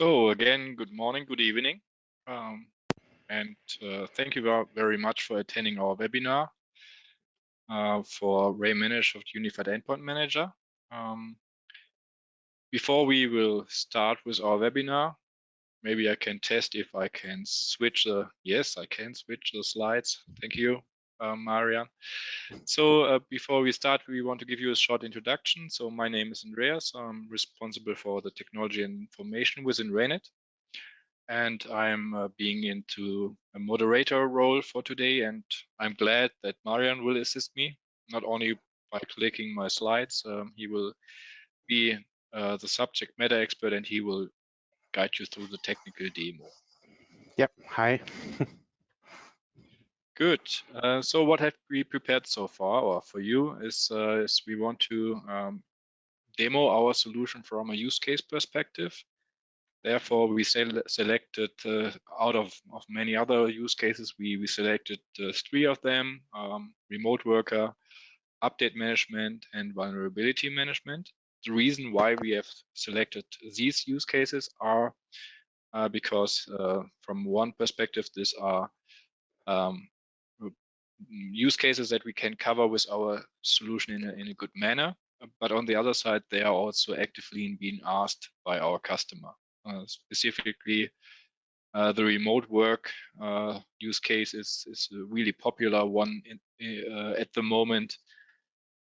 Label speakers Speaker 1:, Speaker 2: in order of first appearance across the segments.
Speaker 1: So again, good morning, good evening, and thank you very much for attending our webinar for RayManageSoft Unified Endpoint Manager. Before we will start with our webinar, maybe I can test if I can switch the, yes, I can switch the slides. Thank you, Marian. So before we start, we want to give you a short introduction. So my name is Andreas. I'm responsible for the technology and information within RayNet. And I'm being into a moderator role for today, and I'm glad that Marian will assist me, not only by clicking my slides. He will be the subject matter expert, and he will guide you through the technical demo.
Speaker 2: Yep, hi.
Speaker 1: Good. So what have we prepared so far, or for you, is we want to demo our solution from a use case perspective. Therefore, we selected out of many other use cases, we selected 3 of them: remote worker, update management, and vulnerability management. The reason why we have selected these use cases are because from one perspective, these are use cases that we can cover with our solution in a good manner. But on the other side, they are also actively being asked by our customer. Specifically, the remote work use case is a really popular one at the moment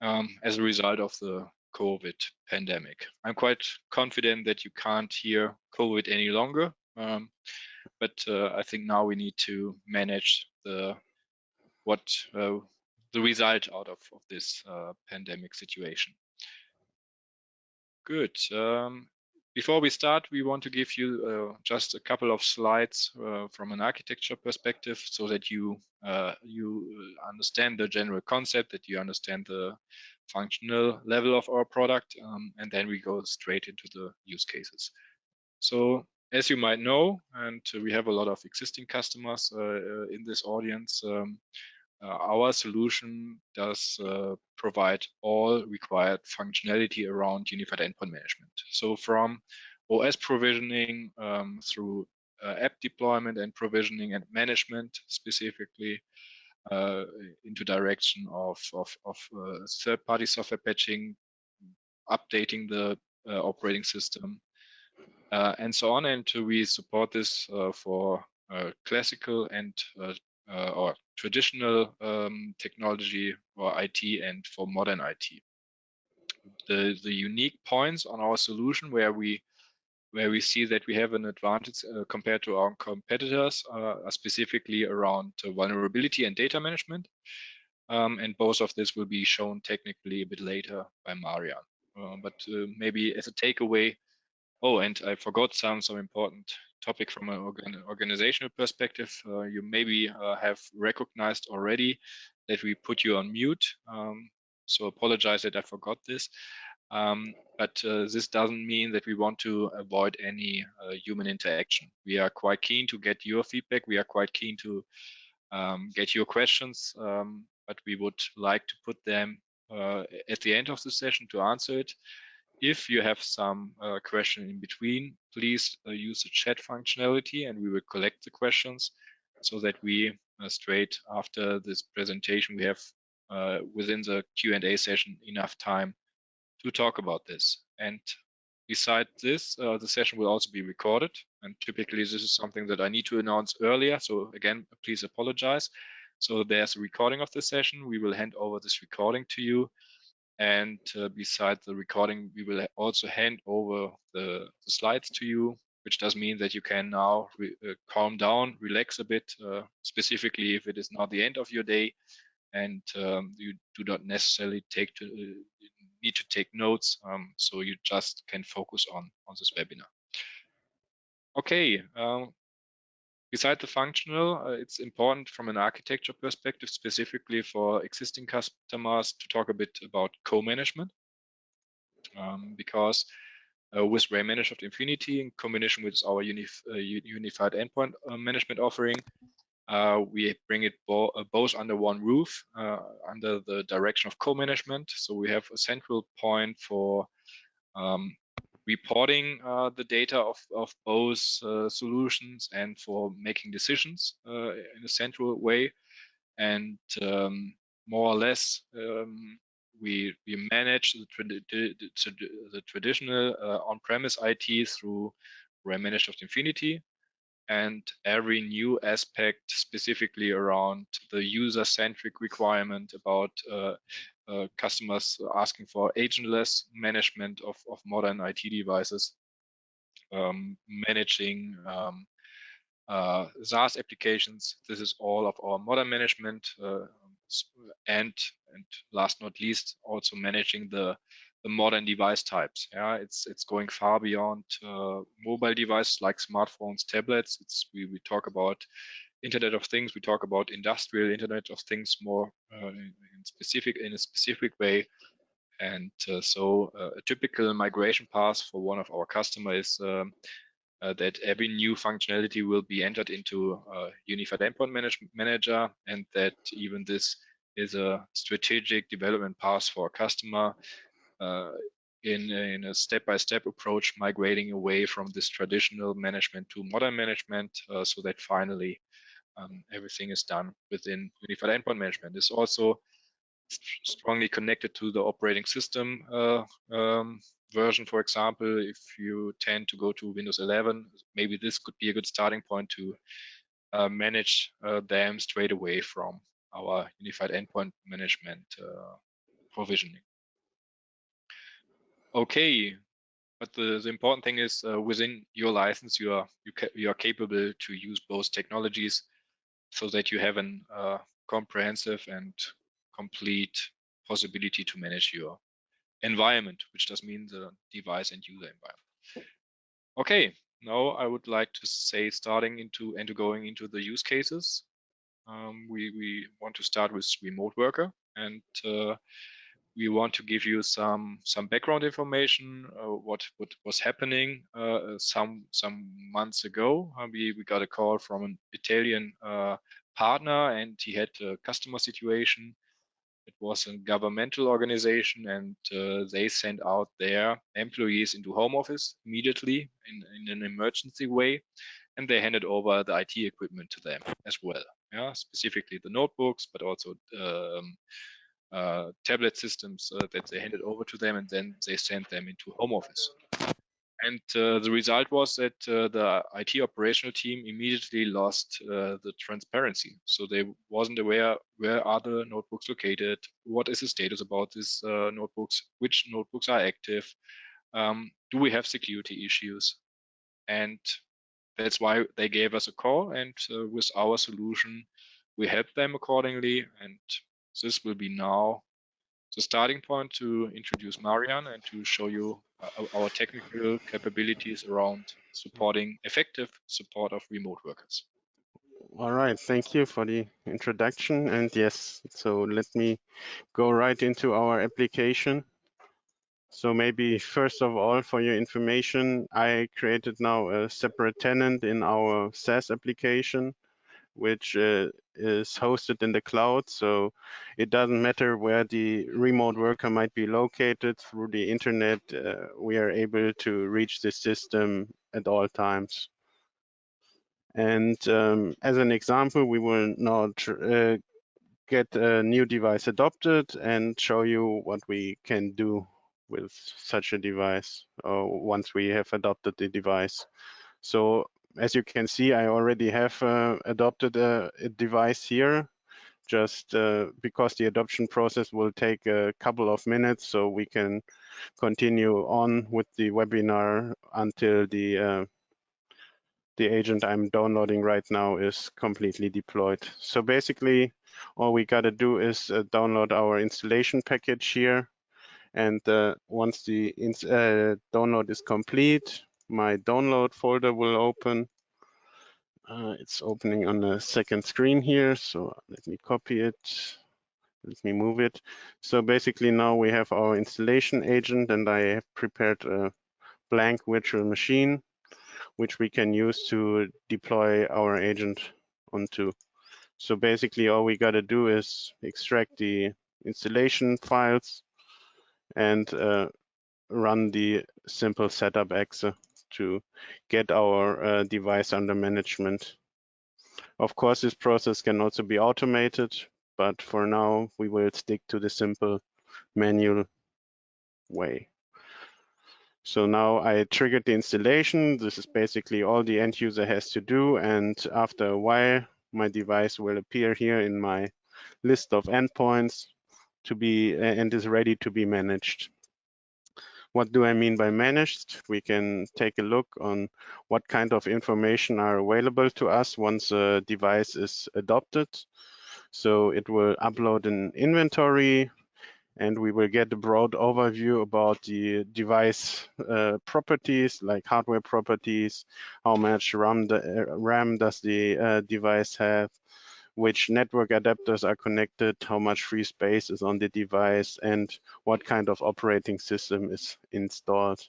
Speaker 1: as a result of the COVID pandemic. I'm quite confident that you can't hear COVID any longer, but I think now we need to manage the result out of this pandemic situation. Good. Before we start, we want to give you just a couple of slides from an architecture perspective, so that you understand the general concept, that you understand the functional level of our product, and then we go straight into the use cases. So, as you might know, and we have a lot of existing customers in this audience, our solution does provide all required functionality around unified endpoint management. So from OS provisioning through app deployment and provisioning and management, specifically into direction of third-party software patching, updating the operating system, and so on. And we support this for classical and or traditional technology or IT, and for modern IT. The unique points on our solution where we see that we have an advantage compared to our competitors are specifically around vulnerability and data management. And both of this will be shown technically a bit later by Marian. But maybe as a takeaway, oh, and I forgot some important topic from an organizational perspective. You maybe have recognized already that we put you on mute. So apologize that I forgot this. But this doesn't mean that we want to avoid any human interaction. We are quite keen to get your feedback. We are quite keen to get your questions, but we would like to put them at the end of the session to answer it. If you have some question in between, please use the chat functionality, and we will collect the questions so that we straight after this presentation, we have within the Q&A session enough time to talk about this. And besides this, the session will also be recorded, and typically this is something that I need to announce earlier, so again, please apologize. So there's a recording of the session. We will hand over this recording to you. And besides the recording, we will also hand over the slides to you, which does mean that you can now calm down, relax a bit, specifically if it is not the end of your day, and you do not necessarily need to take notes, so you just can focus on this webinar. Okay. Besides the functional, it's important from an architecture perspective, specifically for existing customers, to talk a bit about co-management, because with RayManageSoft Infinity, in combination with our unified endpoint management offering, we bring it both under one roof, under the direction of co-management. So we have a central point for reporting the data of both solutions and for making decisions in a central way. And more or less, we manage the traditional on-premise IT through RayManageSoft Infinity, and every new aspect specifically around the user-centric requirement about customers asking for agentless management of modern IT devices, managing SaaS applitions. This is all of our modern management, and last not least, also managing the modern device types. Yeah, it's going far beyond mobile devices like smartphones, tablets. We talk about Internet of Things. We talk about industrial Internet of Things more in a specific way. And so a typical migration path for one of our customers is that every new functionality will be entered into Unified Endpoint Manager, and that even this is a strategic development path for a customer in a step-by-step approach, migrating away from this traditional management to modern management, so that finally everything is done within Unified Endpoint Management. It's also strongly connected to the operating system version. For example, if you tend to go to Windows 11, maybe this could be a good starting point to manage them straight away from our Unified Endpoint Management provisioning. Okay, but the important thing is within your license, you are capable to use both technologies so that you have an comprehensive and complete possibility to manage your environment, which does mean the device and user environment. Okay, now I would like to say going into the use cases. We want to start with remote worker, and we want to give you some background information what was happening some months ago. We got a call from an Italian partner, and he had a customer situation. It was a governmental organization, and they sent out their employees into home office immediately in an emergency way, and they handed over the IT equipment to them as well. Yeah, specifically the notebooks, but also tablet systems that they handed over to them, and then they sent them into home office. And the result was that the IT operational team immediately lost the transparency. So they wasn't aware where are the notebooks located, what is the status about these notebooks, which notebooks are active, do we have security issues? And that's why they gave us a call, and with our solution, we helped them accordingly. And this will be now the starting point to introduce Marian and to show you our technical capabilities around supporting effective support of remote workers.
Speaker 2: All right, thank you for the introduction. And yes, so let me go right into our application. So maybe first of all, for your information, I created now a separate tenant in our SaaS application, which is hosted in the cloud. So it doesn't matter where the remote worker might be located through the internet. We are able to reach the system at all times. And as an example, we will now get a new device adopted and show you what we can do with such a device once we have adopted the device. So as you can see, I already have adopted a device here, just because the adoption process will take a couple of minutes, so we can continue on with the webinar until the agent I'm downloading right now is completely deployed. So basically, all we got to do is download our installation package here. And once the download is complete, my download folder will open. It's opening on the second screen here. So let me copy it. Let me move it. So basically now we have our installation agent, and I have prepared a blank virtual machine which we can use to deploy our agent onto. So basically all we got to do is extract the installation files and run the simple setup exe to get our device under management. Of course, this process can also be automated, but for now, we will stick to the simple manual way. So now I triggered the installation. This is basically all the end user has to do. And after a while, my device will appear here in my list of endpoints to be and is ready to be managed. What do I mean by managed? We can take a look on what kind of information are available to us once a device is adopted. So it will upload an inventory, and we will get a broad overview about the device properties, like hardware properties, how much RAM does the device have, which network adapters are connected, how much free space is on the device, and what kind of operating system is installed.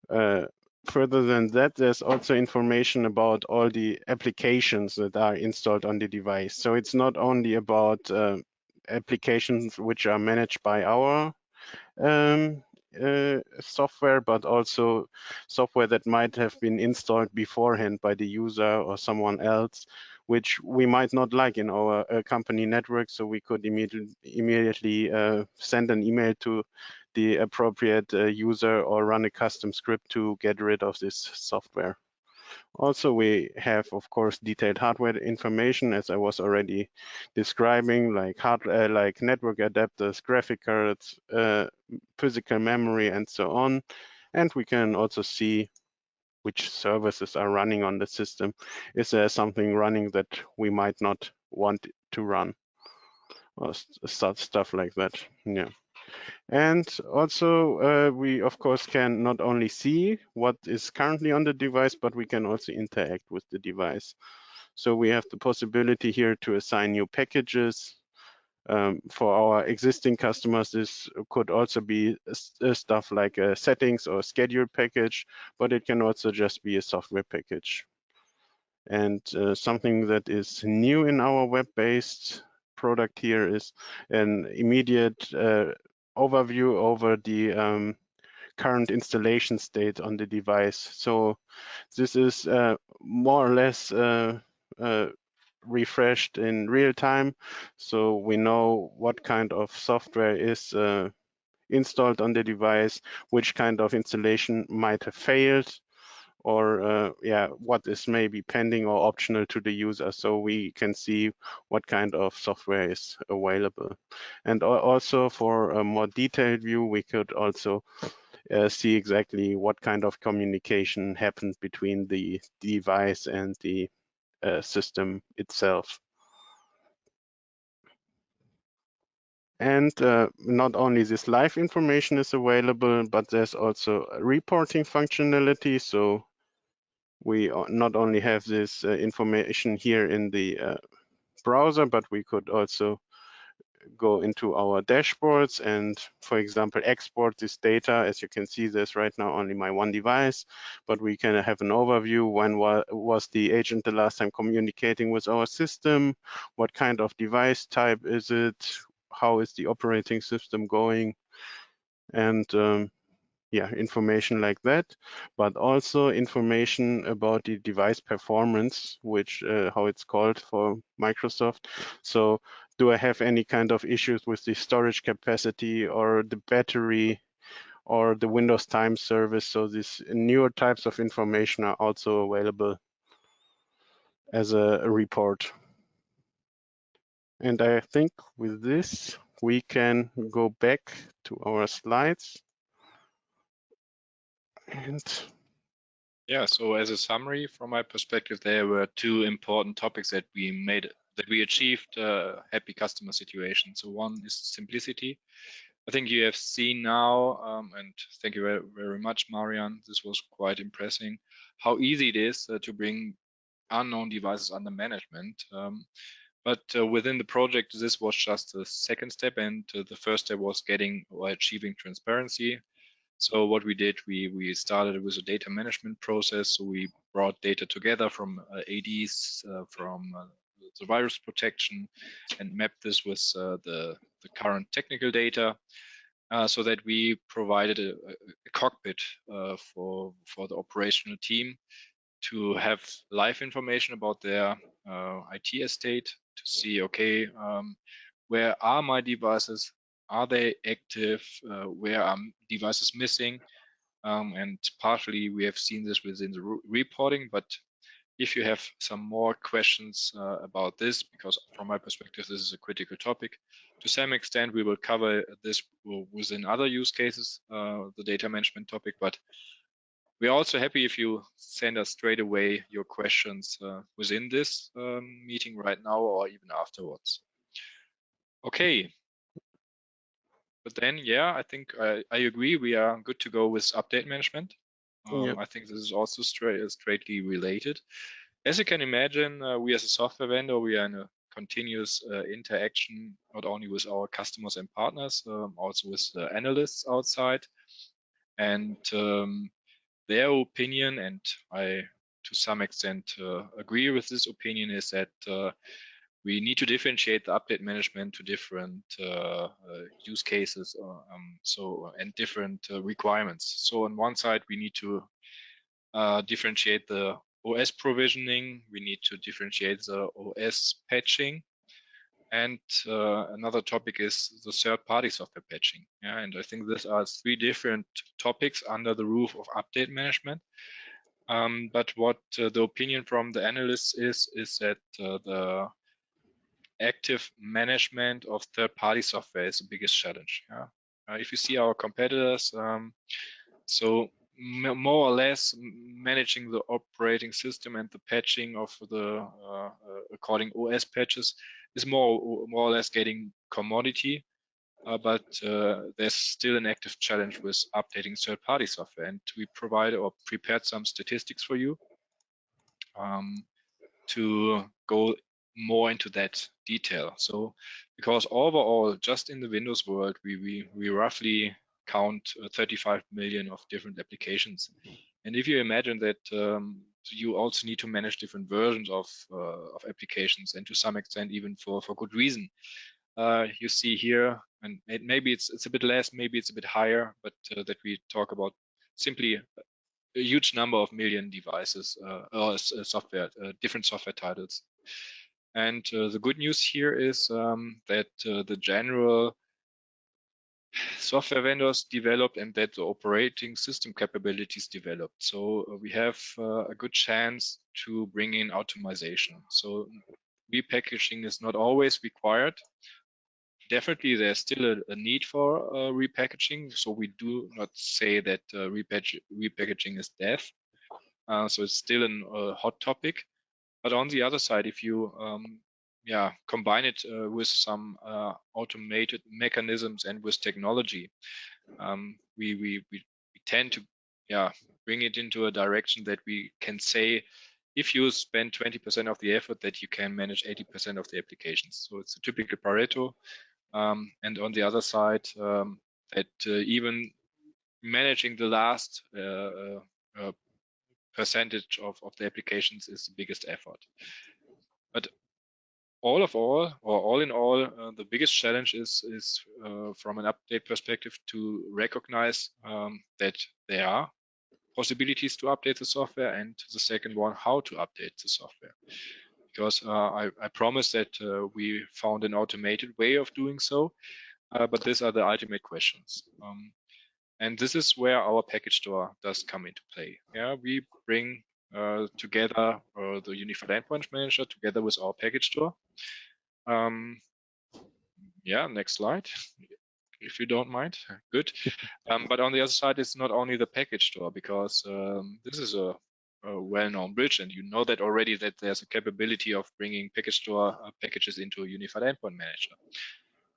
Speaker 2: Further than that, there's also information about all the applications that are installed on the device. So it's not only about applications which are managed by our software, but also software that might have been installed beforehand by the user or someone else, which we might not like in our company network. So we could immediately send an email to the appropriate user or run a custom script to get rid of this software. Also, we have, of course, detailed hardware information, as I was already describing, like network adapters, graphic cards, physical memory, and so on. And we can also see which services are running on the system. Is there something running that we might not want to run? Or stuff like that. Yeah. And also, we of course can not only see what is currently on the device, but we can also interact with the device. So we have the possibility here to assign new packages. For our existing customers, this could also be stuff like a settings or schedule package, but it can also just be a software package. And something that is new in our web-based product here is an immediate overview over the current installation state on the device. So this is more or less refreshed in real time. So we know what kind of software is installed on the device, which kind of installation might have failed, or what is maybe pending or optional to the user, so we can see what kind of software is available. And also for a more detailed view, we could also see exactly what kind of communication happened between the device and the system itself. And not only this live information is available, but there's also a reporting functionality. So we not only have this information here in the browser, but we could also go into our dashboards and, for example, export this data. As you can see, there's right now only my one device, but we can have an overview. When was the agent the last time communicating with our system? What kind of device type is it? How is the operating system going? And information like that, but also information about the device performance, which how it's called for Microsoft. So do I have any kind of issues with the storage capacity or the battery or the Windows time service? So these newer types of information are also available as a report. And I think with this, we can go back to our slides. And
Speaker 1: Yeah, so as a summary from my perspective, there were two important topics that we achieved a happy customer situation. So one is simplicity. I think you have seen now, and thank you very, very much, Marian. This was quite impressive, how easy it is to bring unknown devices under management. But within the project, this was just the second step, and the first step was getting or achieving transparency. So what we did, we started with a data management process. So we brought data together from ADs, from the virus protection, and mapped this with the current technical data. so that we provided a cockpit for the operational team to have live information about their IT estate, to see, okay, where are my devices? Are they active? Where are devices missing? And partially we have seen this within the reporting, but if you have some more questions about this, because from my perspective, this is a critical topic, to some extent, we will cover this within other use cases, the data management topic, but we are also happy if you send us straight away your questions within this meeting right now or even afterwards. Okay. But then, yeah, I think I agree. We are good to go with update management.
Speaker 2: Yep.
Speaker 1: I think this is also straightly related. As you can imagine, we as a software vendor, we are in a continuous interaction, not only with our customers and partners, also with the analysts outside. And their opinion, and I to some extent agree with this opinion, is that we need to differentiate the update management to different use cases and different requirements. So on one side, we need to differentiate the OS provisioning, we need to differentiate the OS patching, and another topic is the third-party software patching. Yeah, and I think these are three different topics under the roof of update management. But what the opinion from the analysts is that the active management of third-party software is the biggest challenge. Yeah? If you see our competitors, so more or less managing the operating system and the patching of the according OS patches is more or less getting commodity. But there's still an active challenge with updating third-party software, and we provide or prepared some statistics for you to go more into that detail. So, because overall, just in the Windows world, we roughly count 35 million of different applications. And if you imagine that you also need to manage different versions of applications, and to some extent even for good reason, you see here, and maybe it's a bit less, maybe it's a bit higher, but that we talk about simply a huge number of million devices or software, different software titles. And the good news here is that the general software vendors developed and that the operating system capabilities developed. So we have a good chance to bring in automation. So repackaging is not always required. Definitely, there's still a need for repackaging. So we do not say that repackaging is death. So it's still a hot topic. But on the other side, if you combine it with some automated mechanisms and with technology, we tend to bring it into a direction that we can say, if you spend 20% of the effort, that you can manage 80% of the applications. So it's a typical Pareto. And on the other side, that even managing the last percentage of the applications is the biggest effort. But all in all, the biggest challenge is from an update perspective to recognize that there are possibilities to update the software, and the second one, how to update the software. Because I promise that we found an automated way of doing so, but these are the ultimate questions. And this is where our package store does come into play. Yeah, we bring together the Unified Endpoint Manager together with our package store. Yeah, next slide, if you don't mind. Good. But on the other side, it's not only the package store, because this is a well-known bridge, and you know that already, that there's a capability of bringing package store packages into a Unified Endpoint Manager.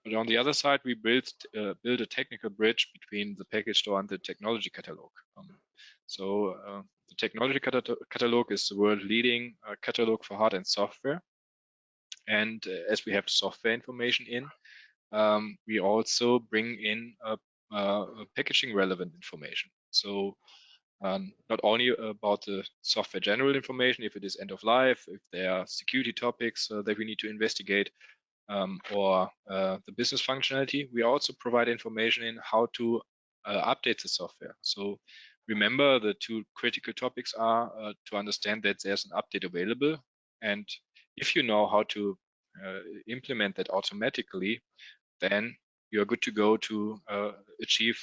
Speaker 1: But on the other side, we build a technical bridge between the package store and the technology catalog. So the technology catalog is the world-leading catalog for hardware and software. And as we have software information in, we also bring in packaging relevant information. So not only about the software general information, if it is end of life, if there are security topics that we need to investigate, or the business functionality, we also provide information in how to update the software. So remember, the two critical topics are to understand that there's an update available, and if you know how to implement that automatically, then you're good to go to achieve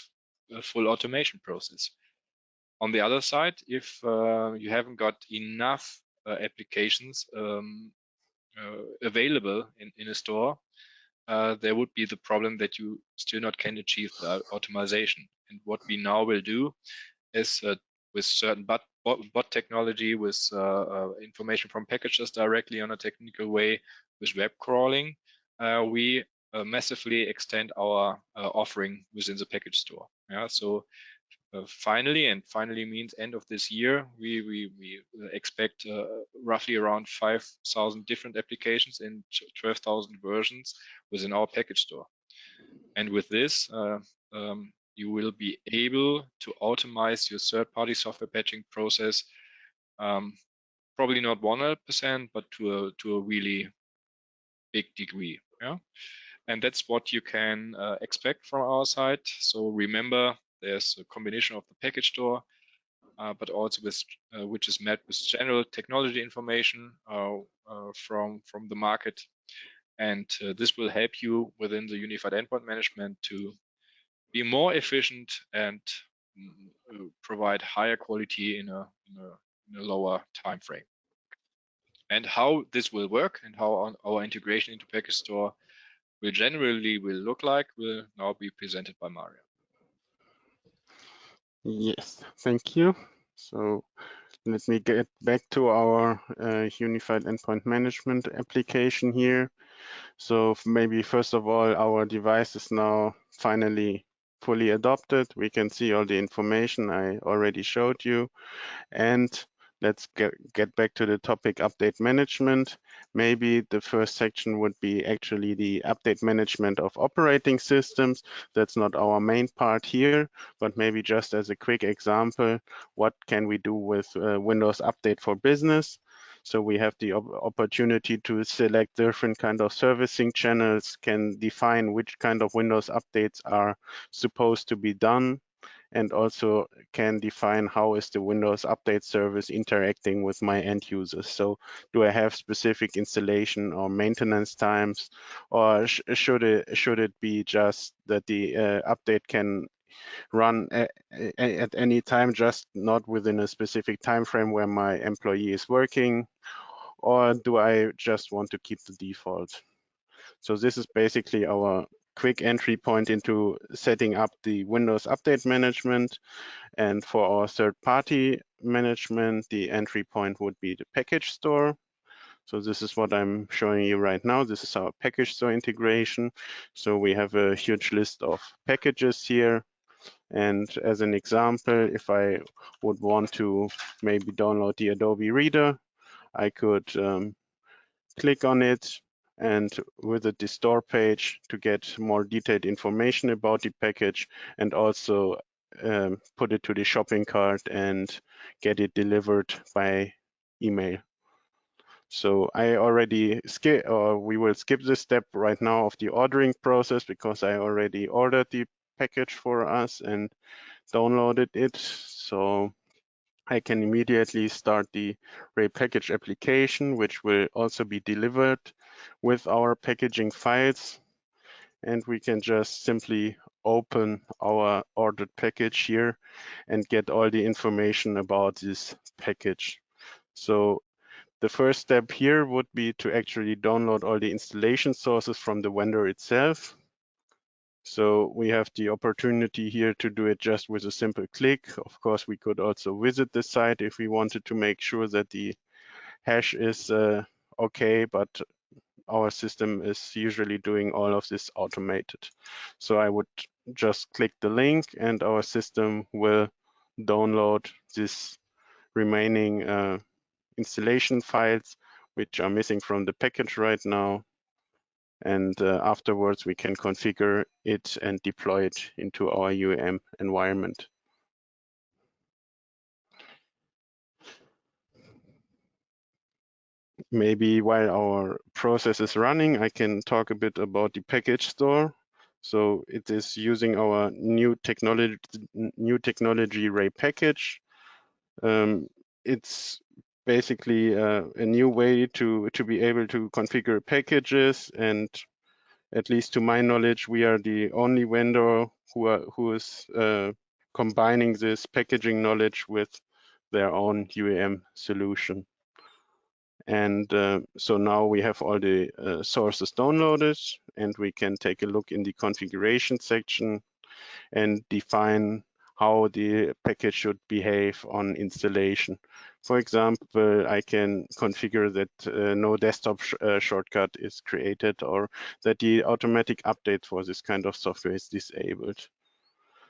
Speaker 1: a full automation process. On the other side, if you haven't got enough applications available in a store, there would be the problem that you still not can achieve the automation. And what we now will do is with certain bot technology, with information from packages directly on a technical way, with web crawling, we massively extend our offering within the package store. Yeah, so finally means end of this year, we expect roughly around 5,000 different applications in 12,000 versions within our package store. And with this, you will be able to automate your third-party software patching process, probably not 100%, but to a really big degree. Yeah, and that's what you can expect from our side. So remember, there's a combination of the package store, but also with which is met with general technology information from the market, and this will help you within the unified endpoint management to be more efficient and provide higher quality in a lower time frame. And how this will work and how our integration into package store will look like will now be presented by Mario.
Speaker 2: Yes, thank you. So let me get back to our unified endpoint management application here. So maybe first of all, our device is now finally fully adopted. We can see all the information I already showed you. And let's get back to the topic update management. Maybe the first section would be actually the update management of operating systems. That's not our main part here, but maybe just as a quick example, what can we do with Windows Update for Business? So we have the opportunity to select different kind of servicing channels, can define which kind of Windows updates are supposed to be done, and also can define how is the Windows Update service interacting with my end users. So do I have specific installation or maintenance times, or should it be just that the update can run at any time, just not within a specific time frame where my employee is working, or do I just want to keep the default? So this is basically our quick entry point into setting up the Windows Update Management. And for our third-party management, the entry point would be the package store. So this is what I'm showing you right now. This is our package store integration. So we have a huge list of packages here. And as an example, if I would want to maybe download the Adobe Reader, I could click on it and visit the store page to get more detailed information about the package, and also put it to the shopping cart and get it delivered by email. So I already we will skip this step right now of the ordering process because I already ordered the package for us and downloaded it. So I can immediately start the Ray package application, which will also be delivered with our packaging files. And we can just simply open our ordered package here and get all the information about this package. So the first step here would be to actually download all the installation sources from the vendor itself. So we have the opportunity here to do it just with a simple click. Of course, we could also visit the site if we wanted to make sure that the hash is okay, but our system is usually doing all of this automated. So I would just click the link and our system will download this remaining installation files, which are missing from the package right now. And afterwards, we can configure it and deploy it into our UEM environment. maybe while our process is running, I can talk a bit about the package store. So it is using our new technology Ray package. It's basically a new way to be able to configure packages, and at least to my knowledge, we are the only vendor who is combining this packaging knowledge with their own UEM solution. And so now we have all the sources downloaded, and we can take a look in the configuration section and define how the package should behave on installation. For example, I can configure that no desktop shortcut is created, or that the automatic update for this kind of software is disabled.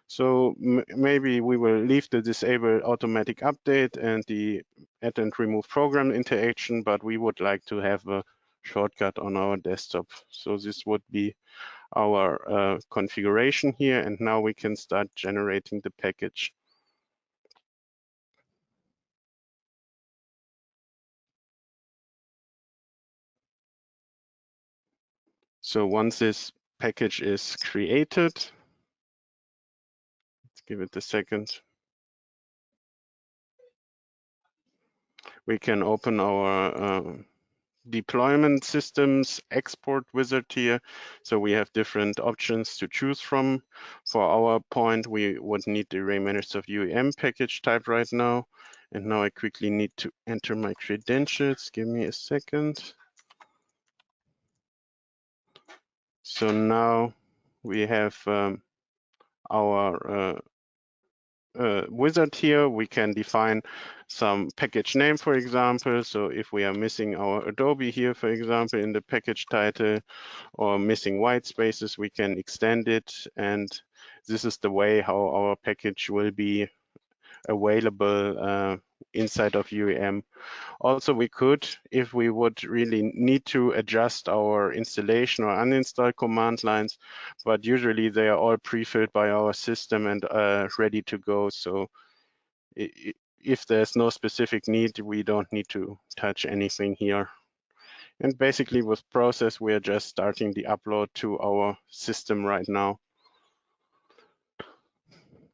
Speaker 2: So maybe we will leave the disable automatic update and the add and remove program interaction, but we would like to have a shortcut on our desktop. So this would be our configuration here, and now we can start generating the package. So once this package is created, let's give it a second. We can open our deployment systems export wizard here. So we have different options to choose from. For our point, we would need the RayManageSoft UEM package type right now. And now I quickly need to enter my credentials. Give me a second. So now we have our wizard here. We can define some package name, for example. So if we are missing our Adobe here, for example, in the package title, or missing white spaces, we can extend it. And this is the way how our package will be available inside of UEM. Also, we could, if we would really need to adjust our installation or uninstall command lines, but usually they are all pre-filled by our system and ready to go. So if there's no specific need, we don't need to touch anything here. And basically with process, we are just starting the upload to our system right now.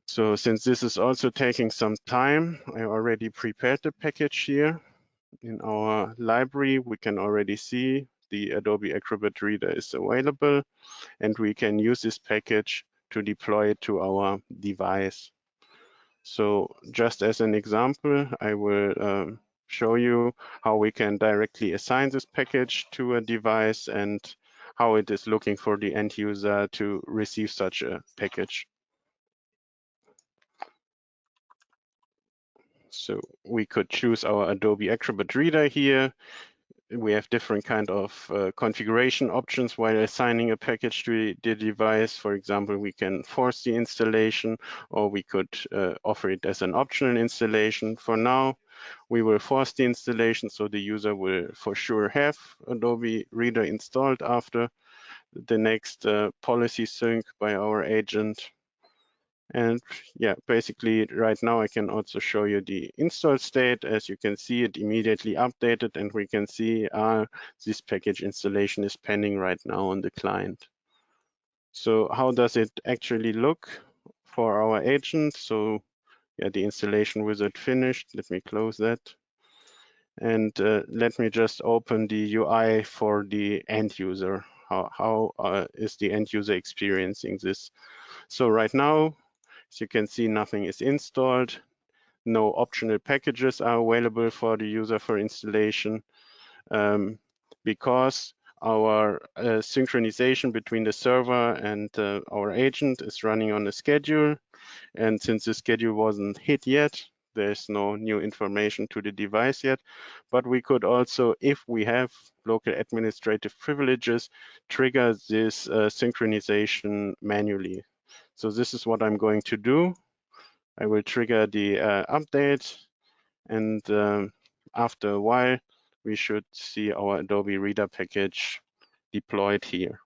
Speaker 2: So since this is also taking some time, I already prepared the package here. In our library, we can already see the Adobe Acrobat Reader is available, and we can use this package to deploy it to our device. So just as an example, I will show you how we can directly assign this package to a device and how it is looking for the end user to receive such a package. So we could choose our Adobe Acrobat Reader here. We have different kind of configuration options while assigning a package to the device. For example, we can force the installation, or we could offer it as an optional installation. For now, we will force the installation, so the user will for sure have Adobe Reader installed after the next policy sync by our agent. And yeah, basically right now I can also show you the install state. As you can see, it immediately updated, and we can see this package installation is pending right now on the client. So how does it actually look for our agent? So yeah, the installation wizard finished. Let me close that. And let me just open the UI for the end user. How is the end user experiencing this? So right now, as you can see, nothing is installed. No optional packages are available for the user for installation because our synchronization between the server and our agent is running on a schedule. And since the schedule wasn't hit yet, there's no new information to the device yet. But we could also, if we have local administrative privileges, trigger this synchronization manually. So this is what I'm going to do. I will trigger the update, and after a while, we should see our Adobe Reader package deployed here.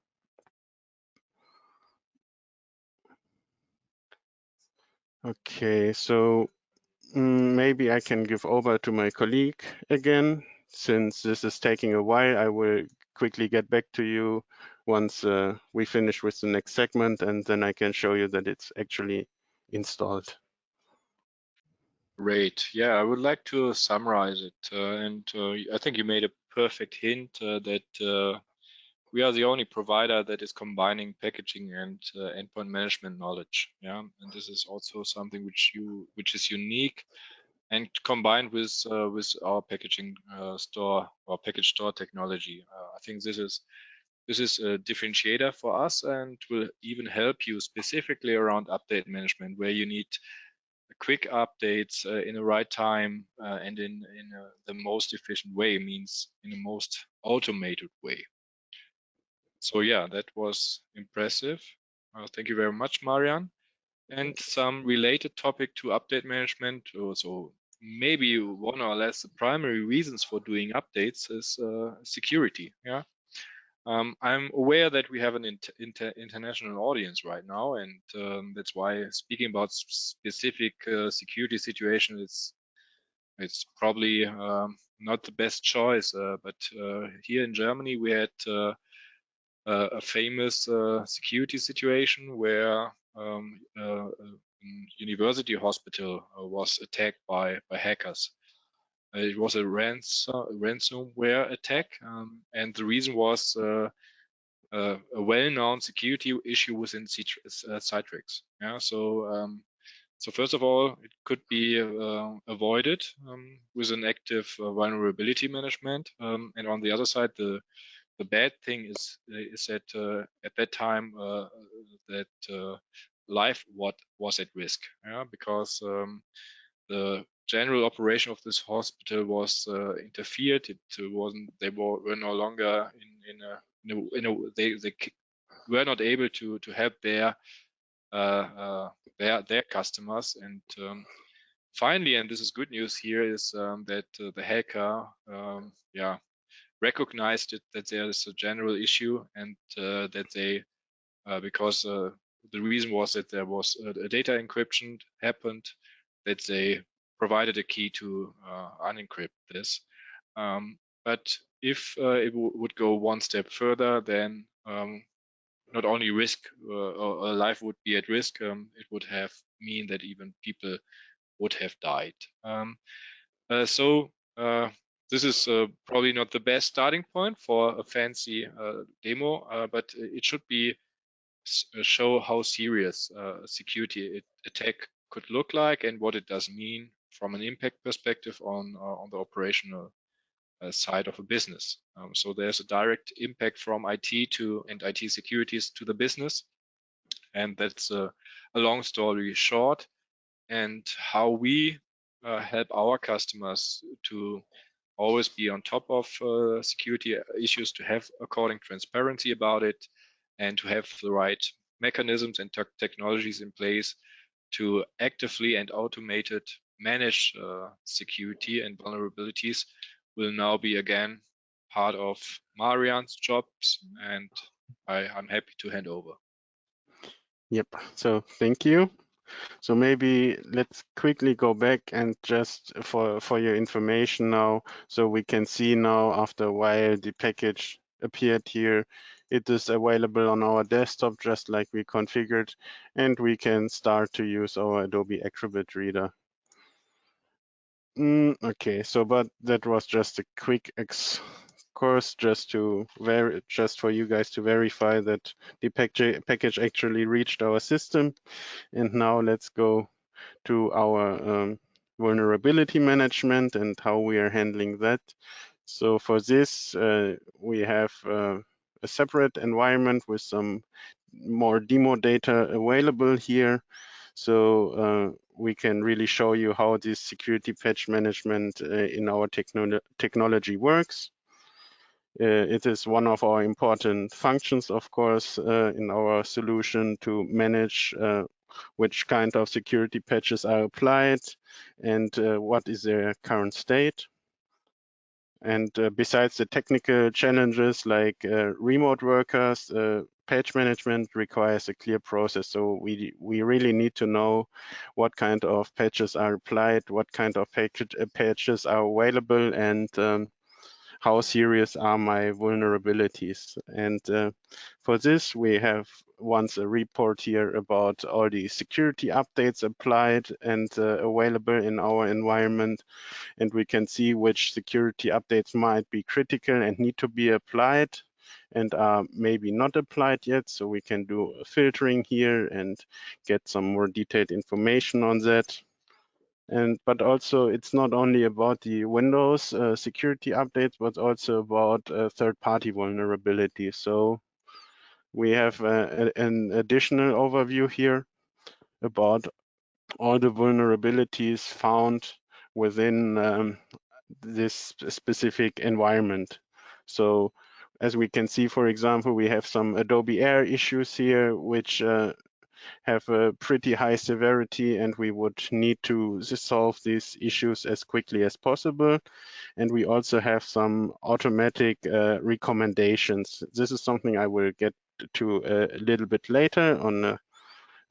Speaker 2: Okay, so maybe I can give over to my colleague again since this is taking a while, I will quickly get back to you once we finish with the next segment, and then I can show you that it's actually installed.
Speaker 1: Great. Yeah, I would like to summarize it. I think you made a perfect hint that we are the only provider that is combining packaging and endpoint management knowledge. Yeah, and this is also something which is unique and combined with our packaging store or package store technology. I think this is a differentiator for us and will even help you specifically around update management, where you need quick updates in the right time and in the most efficient way, means in the most automated way. So yeah, that was impressive. Thank you very much, Marian. And some related topic to update management. So maybe one or less the primary reasons for doing updates is security. Yeah. I'm aware that we have an international audience right now, and that's why speaking about specific security situation, it's probably not the best choice. But here in Germany, we had a famous security situation where a university hospital was attacked by hackers. It was a ransomware attack, and the reason was a well-known security issue within Citrix. Yeah, so first of all, it could be avoided with an active vulnerability management, and on the other side, the bad thing is that at that time that life was at risk, yeah, because the general operation of this hospital was interfered. It wasn't. They were no longer they were not able to help their customers. And finally, and this is good news here, is that the hacker yeah recognized it, that there is a general issue, and that they because the reason was that there was a data encryption happened, that they provided a key to unencrypt this. But if it would go one step further, then not only risk or life would be at risk, it would have mean that even people would have died. So this is probably not the best starting point for a fancy demo, but it should be show how serious a security attack could look like and what it does mean from an impact perspective on the operational side of a business. So there's a direct impact from IT and IT securities to the business, and that's a long story short. And how we help our customers to always be on top of security issues, to have according transparency about it, and to have the right mechanisms and technologies in place to actively and automated manage security and vulnerabilities, will now be again part of Marian's jobs, and I'm happy to hand over.
Speaker 2: Yep, so thank you. So maybe let's quickly go back and just for your information now, so we can see now after a while the package appeared here. It is available on our desktop just like we configured, and we can start to use our Adobe Acrobat Reader. Okay, so but that was just a quick course just for you guys to verify that the package actually reached our system. And now let's go to our vulnerability management and how we are handling that. So for this, we have a separate environment with some more demo data available here. So we can really show you how this security patch management in our technology works. It is one of our important functions, of course, in our solution to manage which kind of security patches are applied and what is their current state. And besides the technical challenges like remote workers, patch management requires a clear process. So we really need to know what kind of patches are applied, what kind of patches are available, and how serious are my vulnerabilities. And for this, we have once a report here about all the security updates applied and available in our environment. And we can see which security updates might be critical and need to be applied and are maybe not applied yet. So we can do a filtering here and get some more detailed information on that. But also it's not only about the Windows security updates, but also about third-party vulnerabilities. So we have an additional overview here about all the vulnerabilities found within this specific environment. So as we can see, for example, we have some Adobe Air issues here, which have a pretty high severity, and we would need to solve these issues as quickly as possible. And we also have some automatic recommendations. This is something I will get to a little bit later on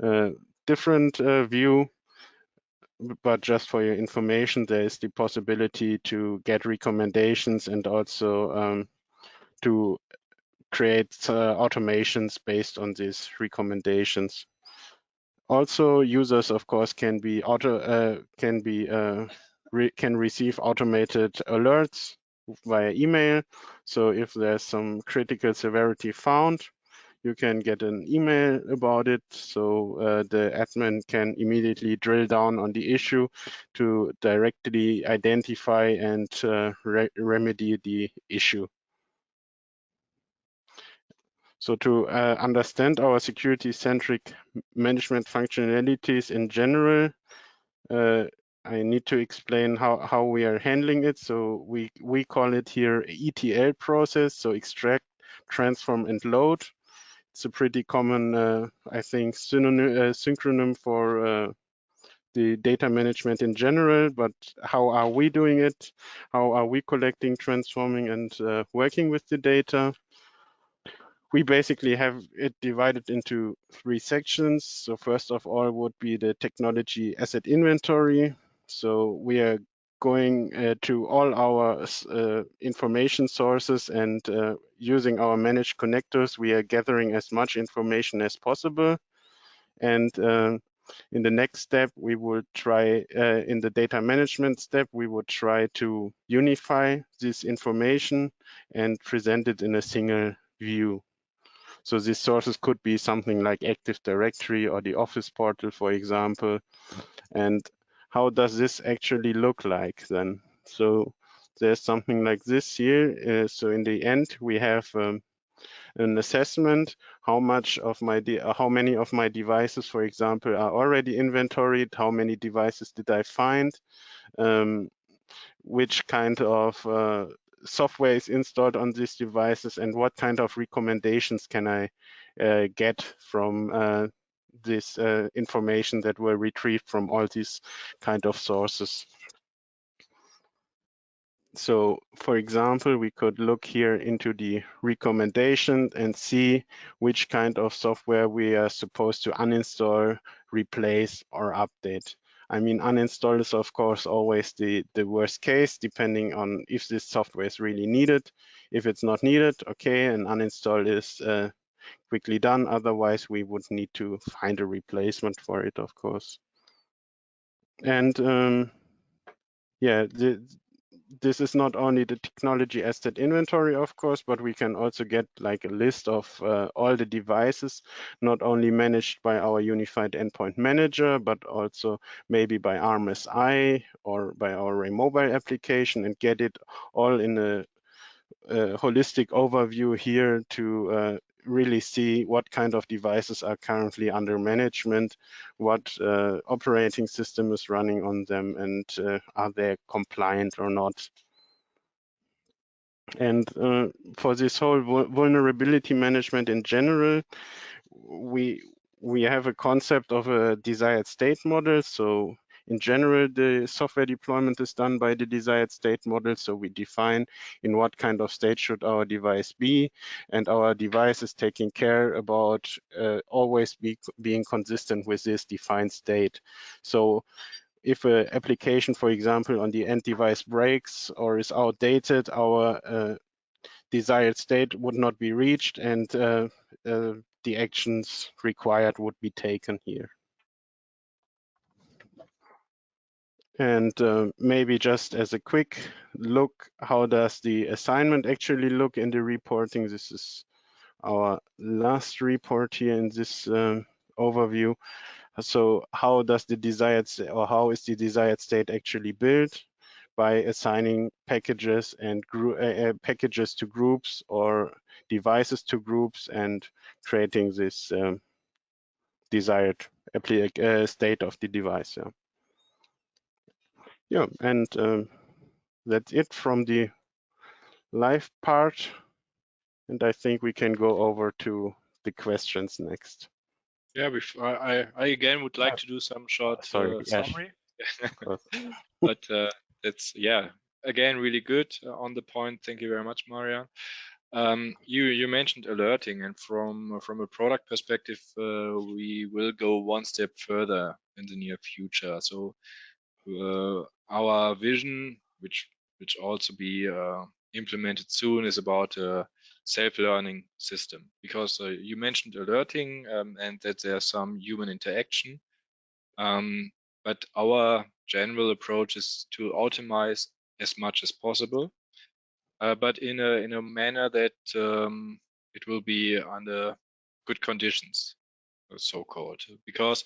Speaker 2: a different view. But just for your information, there is the possibility to get recommendations and also to create automations based on these recommendations. Also, users, of course, can receive automated alerts via email. So if there's some critical severity found, you can get an email about it. So the admin can immediately drill down on the issue to directly identify and remedy the issue. So to understand our security-centric management functionalities in general, I need to explain how we are handling it. So we call it here ETL process, so extract, transform, and load. It's a pretty common, I think, synonym for the data management in general, but how are we doing it? How are we collecting, transforming, and working with the data? We basically have it divided into 3 sections. So first of all would be the technology asset inventory. So we are going to all our information sources and using our managed connectors, we are gathering as much information as possible. And in the next step, we will try, in the data management step, we would try to unify this information and present it in a single view. So these sources could be something like Active Directory or the Office portal, for example. And how does this actually look like then? So there's something like this here. So in the end, we have an assessment, how many of my devices, for example, are already inventoried, how many devices did I find, which kind of software is installed on these devices, and what kind of recommendations can I get from this information that were retrieved from all these kind of sources. So for example, we could look here into the recommendation and see which kind of software we are supposed to uninstall, replace, or update. I mean, uninstall is of course always the worst case, depending on if this software is really needed. If it's not needed, okay, an uninstall is quickly done. Otherwise, we would need to find a replacement for it, of course. And yeah, this is not only the technology asset inventory, of course, but we can also get like a list of all the devices, not only managed by our unified endpoint manager, but also maybe by RMSI or by our RayMobile application, and get it all in a holistic overview here to really see what kind of devices are currently under management, what operating system is running on them, and are they compliant or not. And for this whole vulnerability management in general, we have a concept of a desired state model. So in general, the software deployment is done by the desired state model. So we define in what kind of state should our device be, and our device is taking care about always being consistent with this defined state. So if an application, for example, on the end device breaks or is outdated, our desired state would not be reached, and the actions required would be taken here. And maybe just as a quick look, how does the assignment actually look in the reporting? This is our last report here in this overview. So how does the desired, or how is the desired state actually built? By assigning packages and packages to groups or devices to groups and creating this desired state of the device. Yeah, and that's it from the live part. And I think we can go over to the questions next.
Speaker 1: Yeah, before I again would like to do some short
Speaker 2: Sorry,
Speaker 1: summary.
Speaker 2: course.
Speaker 1: But it's, yeah, again, really good on the point. Thank you very much, Marian. You mentioned alerting, and from a product perspective, we will go one step further in the near future. So our vision, which also be implemented soon, is about a self-learning system, because you mentioned alerting and that there's some human interaction. But our general approach is to optimize as much as possible, but in a manner that it will be under good conditions, so-called. Because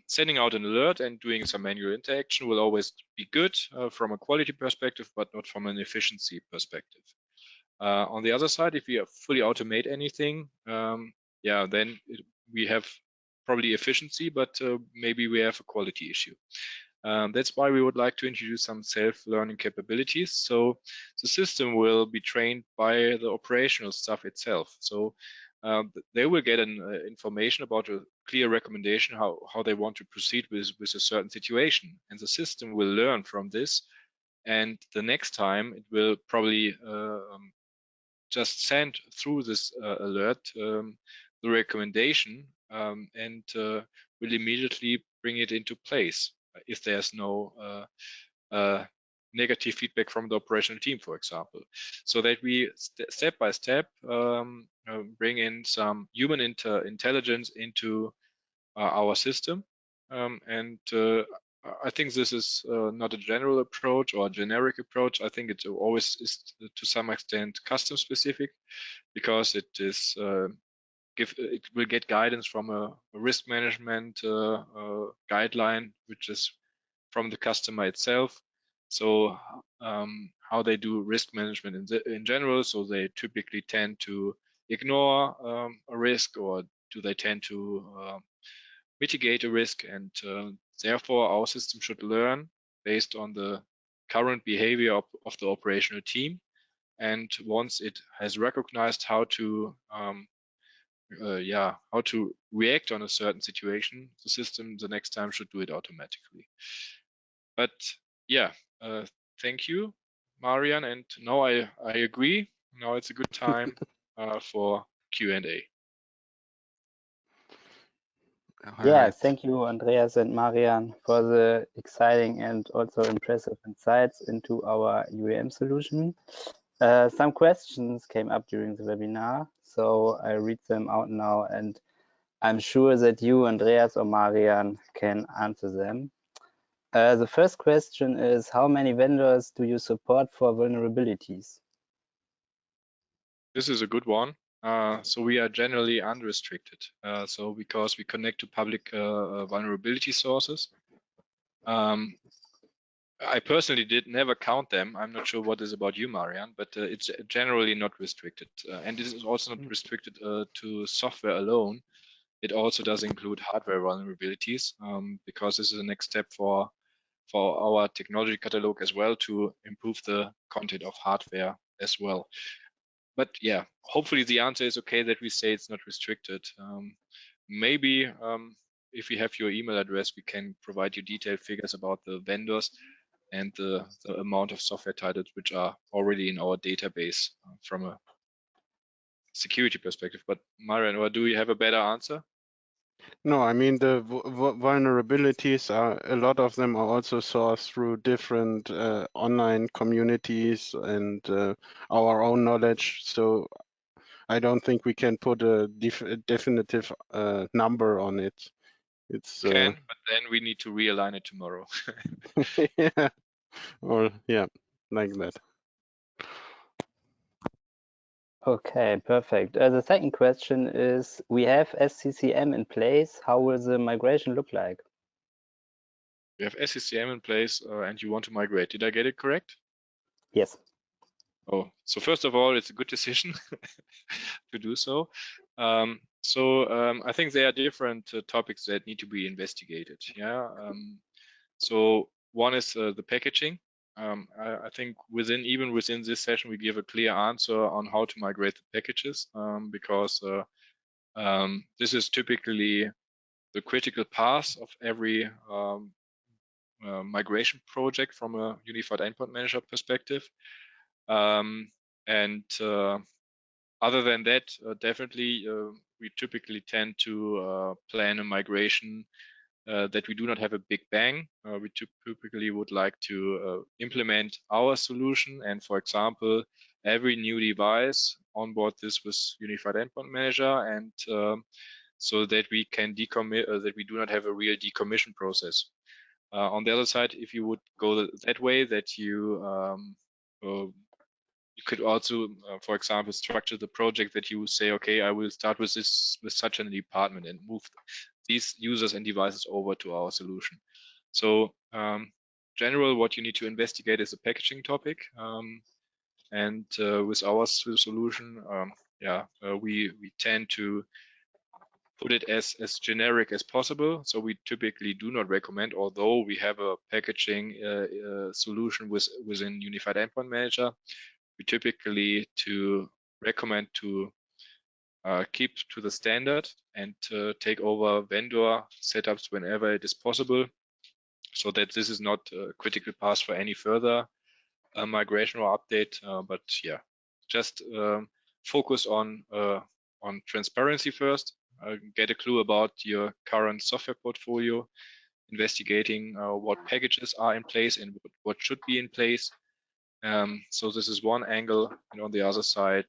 Speaker 1: sending out an alert and doing some manual interaction will always be good from a quality perspective, but not from an efficiency perspective. On the other side, if we fully automate anything, yeah, then we have probably efficiency, but maybe we have a quality issue. That's why we would like to introduce some self-learning capabilities. So the system will be trained by the operational stuff itself. So they will get an information about a clear recommendation how they want to proceed with a certain situation, and the system will learn from this. And the next time it will probably just send through this alert the recommendation and will immediately bring it into place if there's no negative feedback from the operational team, for example, so that we step by step bring in some human intelligence into our system. And I think this is not a general approach or a generic approach. I think it always is to some extent custom specific, because it is it will get guidance from a risk management guideline, which is from the customer itself. So how they do risk management in general. So they typically tend to ignore a risk, or do they tend to mitigate a risk? And therefore our system should learn based on the current behavior of the operational team. And once it has recognized how to how to react on a certain situation, the system the next time should do it automatically. But yeah, thank you, Marian. And now I agree. Now it's a good time for Q&A.
Speaker 3: Yeah, thank you, Andreas and Marian, for the exciting and also impressive insights into our UEM solution. Some questions came up during the webinar, so I read them out now, and I'm sure that you, Andreas or Marian, can answer them. The first question is, how many vendors do you support for vulnerabilities?
Speaker 1: This is a good one. So we are generally unrestricted. So because we connect to public vulnerability sources. I personally did never count them. I'm not sure what is about you, Marian, but it's generally not restricted. And it is also not restricted to software alone. It also does include hardware vulnerabilities, because this is the next step for our technology catalog as well, to improve the content of hardware as well. But yeah, hopefully the answer is okay that we say it's not restricted. Maybe if we have your email address, we can provide you detailed figures about the vendors and the amount of software titles which are already in our database from a security perspective. But Marian, or do you have a better answer?
Speaker 2: No, I mean the vulnerabilities are, a lot of them are also sourced through different online communities and our own knowledge. So I don't think we can put a definitive number on it. It's
Speaker 1: Can, but then we need to realign it tomorrow.
Speaker 2: yeah, or yeah, like that.
Speaker 3: Okay, perfect. The second question is, we have SCCM in place. How will the migration look like?
Speaker 1: We have SCCM in place and you want to migrate. Did I get it correct?
Speaker 3: Yes.
Speaker 1: Oh, so first of all, it's a good decision to do so. I think there are different topics that need to be investigated. Yeah. So one is the packaging. I think even within this session, we give a clear answer on how to migrate the packages because this is typically the critical path of every migration project from a unified endpoint manager perspective. And other than that, definitely we typically tend to plan a migration that we do not have a big bang. We typically would like to implement our solution, and for example, every new device onboard this with Unified Endpoint Manager, and so that we can decommit, that we do not have a real decommission process. On the other side, if you would go that way, that you could also, for example, structure the project that you say, okay, I will start with such a department and move these users and devices over to our solution. So general, what you need to investigate is the packaging topic. And with our solution, we tend to put it as generic as possible. So we typically do not recommend, although we have a packaging solution within Unified Endpoint Manager, we typically recommend to keep to the standard and take over vendor setups whenever it is possible, so that this is not a critical path for any further migration or update. But yeah, just focus on transparency first. Get a clue about your current software portfolio, investigating what packages are in place and what should be in place. So this is one angle, and on the other side,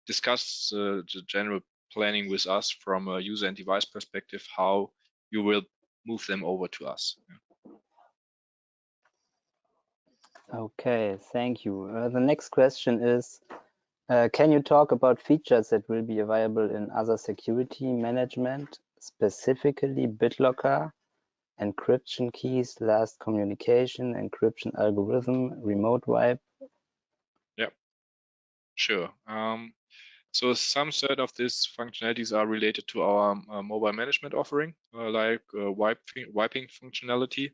Speaker 1: discuss the general planning with us from a user and device perspective, how you will move them over to us.
Speaker 3: Okay, thank you. The next question is, can you talk about features that will be available in other security management, specifically BitLocker, encryption keys, last communication, encryption algorithm, remote wipe?
Speaker 1: Yeah, sure. So some set of these functionalities are related to our mobile management offering, like wiping functionality.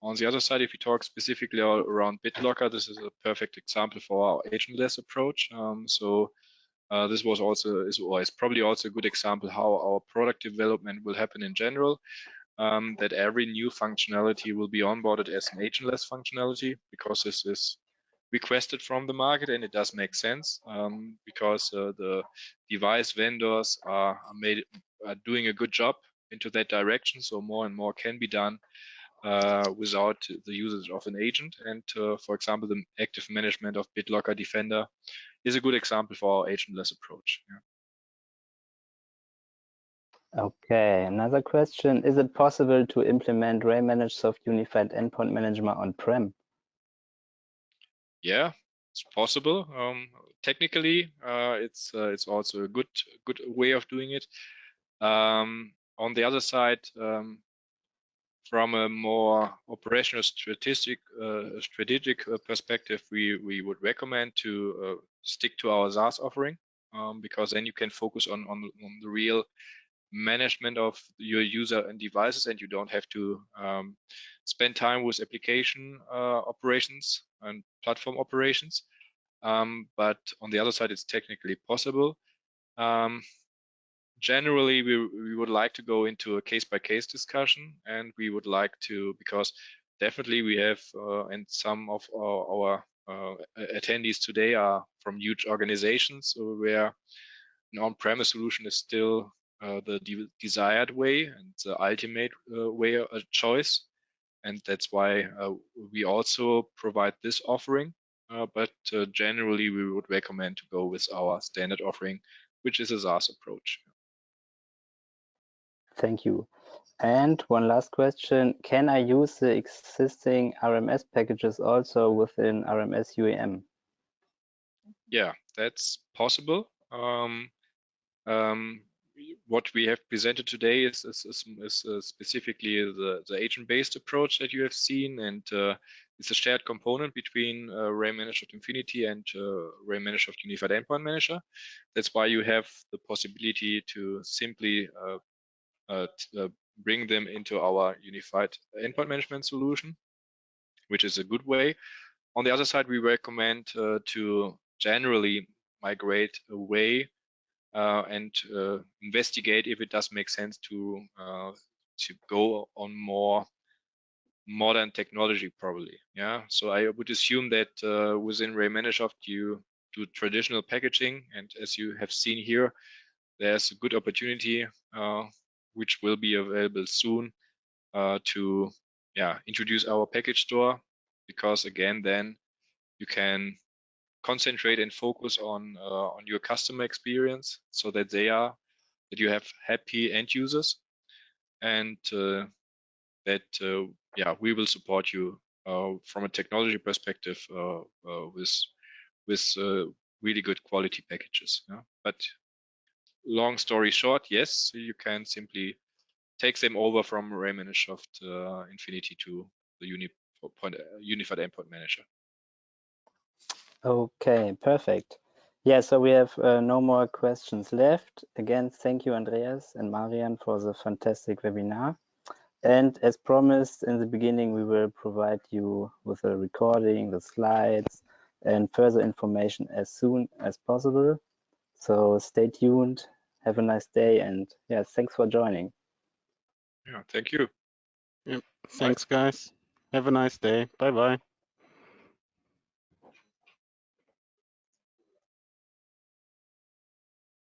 Speaker 1: On the other side, if we talk specifically around BitLocker, this is a perfect example for our agentless approach. This is probably also a good example how our product development will happen in general. That every new functionality will be onboarded as an agentless functionality, because this is requested from the market, and it does make sense because the device vendors are doing a good job into that direction. So more and more can be done without the usage of an agent. And for example, the active management of BitLocker Defender is a good example for our agentless approach. Yeah.
Speaker 3: Okay, another question. Is it possible to implement RayManageSoft Unified Endpoint Manager on-prem?
Speaker 1: Yeah, it's possible. Technically, it's also a good way of doing it. On the other side, from a more operational strategic perspective, we would recommend to stick to our SaaS offering, because then you can focus on the real management of your user and devices, and you don't have to spend time with application operations and platform operations. But on the other side, it's technically possible. Generally, we would like to go into a case-by-case discussion, and we would like to, because definitely we have, and some of our attendees today are from huge organizations where an on-premise solution is still the desired way and the ultimate way of choice. And that's why we also provide this offering. But generally, we would recommend to go with our standard offering, which is a SaaS approach.
Speaker 3: Thank you. And one last question, can I use the existing RMS packages also within RMS UEM?
Speaker 1: Yeah, that's possible. What we have presented today is specifically the agent-based approach that you have seen, and it's a shared component between RayManageSoft Infinity and RayManageSoft Unified Endpoint Manager. That's why you have the possibility to simply bring them into our Unified Endpoint Management solution, which is a good way. On the other side, we recommend to generally migrate away and investigate if it does make sense to go on more modern technology, probably. Yeah. So I would assume that within RayManageSoft you do traditional packaging, and as you have seen here, there's a good opportunity which will be available soon to introduce our package store, because again, then you can concentrate and focus on your customer experience, so that you have happy end users, and that we will support you from a technology perspective with really good quality packages. Yeah? But long story short, yes, you can simply take them over from RayManageSoft Infinity to the Unified Endpoint Manager.
Speaker 3: Okay, perfect. Yeah, so we have no more questions left. Again, thank you, Andreas and Marian, for the fantastic webinar. And as promised in the beginning, we will provide you with a recording, the slides, and further information as soon as possible. So stay tuned. Have a nice day, and yeah, thanks for joining.
Speaker 1: Yeah, thank you.
Speaker 2: Yep. Thanks, guys. Have a nice day. Bye-bye.